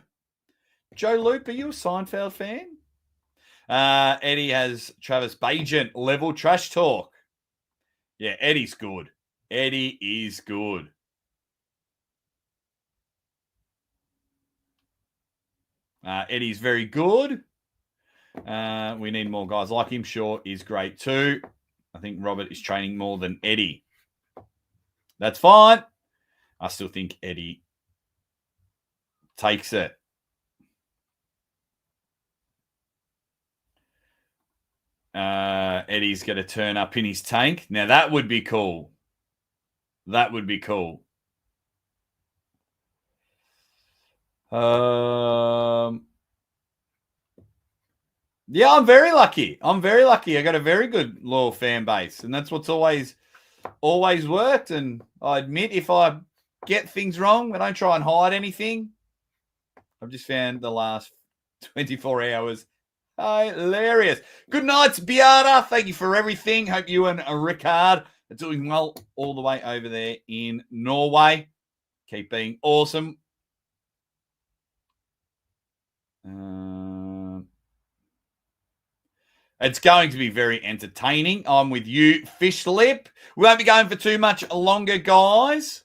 Joe Loop, are you a Seinfeld fan? Eddie has Travis Bagent level trash talk. Yeah, Eddie's good. Eddie is good. Eddie's very good. We need more guys like him. Shaw is great too. I think Robert is training more than Eddie. That's fine. I still think Eddie takes it. Eddie's going to turn up in his tank. Now, that would be cool. Yeah, I'm very lucky. I got a very good loyal fan base, and that's what's always worked. And I admit if I get things wrong, I don't try and hide anything. I've just found the last 24 hours hilarious. Good night, Beata. Thank you for everything. Hope you and Rickard are doing well all the way over there in Norway. Keep being awesome. It's going to be very entertaining. I'm with you, Filip. We won't be going for too much longer, guys.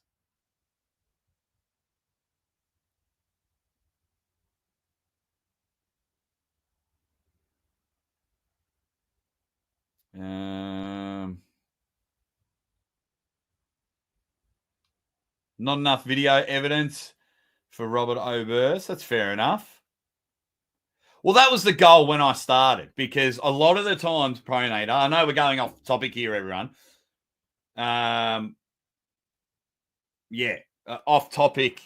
Not enough video evidence for Robert Obur. That's fair enough. Well, that was the goal when I started, because a lot of the times, Pronator, I know we're going off topic here, everyone. Off topic.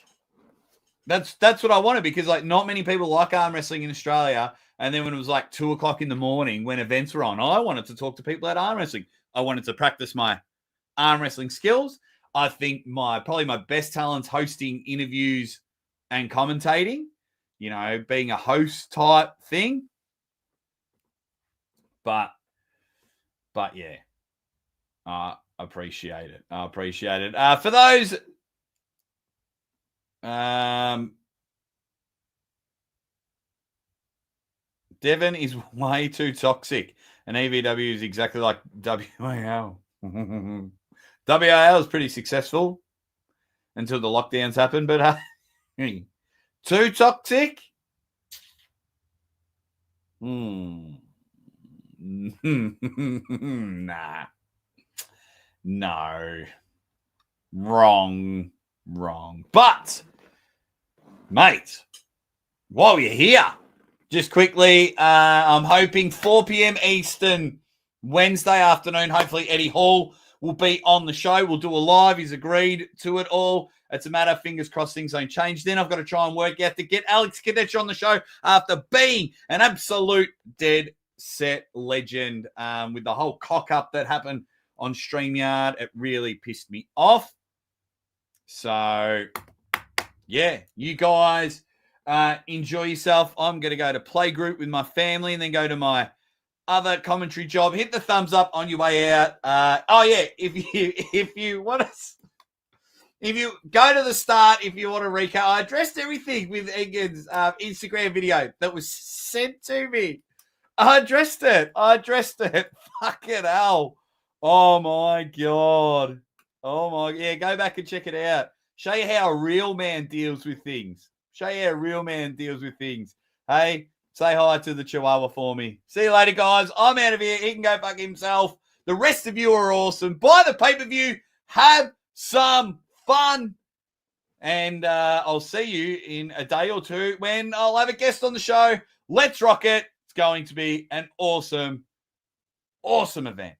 That's what I wanted, because like not many people like arm wrestling in Australia. And then when it was like 2:00 in the morning when events were on, I wanted to talk to people at arm wrestling. I wanted to practice my arm wrestling skills. I think probably my best talent's hosting interviews and commentating, being a host type thing. But yeah, I appreciate it. For those, Devon is way too toxic, and EVW is exactly like WAL. WAL is pretty successful until the lockdowns happen, but too toxic? Nah. No. Wrong. But, mate, while you're here, just quickly, I'm hoping 4 p.m. Eastern, Wednesday afternoon. Hopefully Eddie Hall will be on the show. We'll do a live. He's agreed to it all. It's a matter of fingers crossed things don't change. Then I've got to try and work out to get Alex Kurdecha on the show after being an absolute dead set legend with the whole cock-up that happened on StreamYard. It really pissed me off. So, yeah, you guys enjoy yourself. I'm going to go to playgroup with my family and then go to my other commentary job. Hit the thumbs up on your way out. If you want to, if you go to the start, if you want to recap, I addressed everything with Egan's Instagram video that was sent to me. I addressed it. Fucking hell. Oh my God. Yeah, go back and check it out. Show you how a real man deals with things. Hey, say hi to the Chihuahua for me. See you later, guys. I'm out of here. He can go fuck himself. The rest of you are awesome. Buy the pay-per-view. Have some fun. And I'll see you in a day or two when I'll have a guest on the show. Let's rock it. It's going to be an awesome event.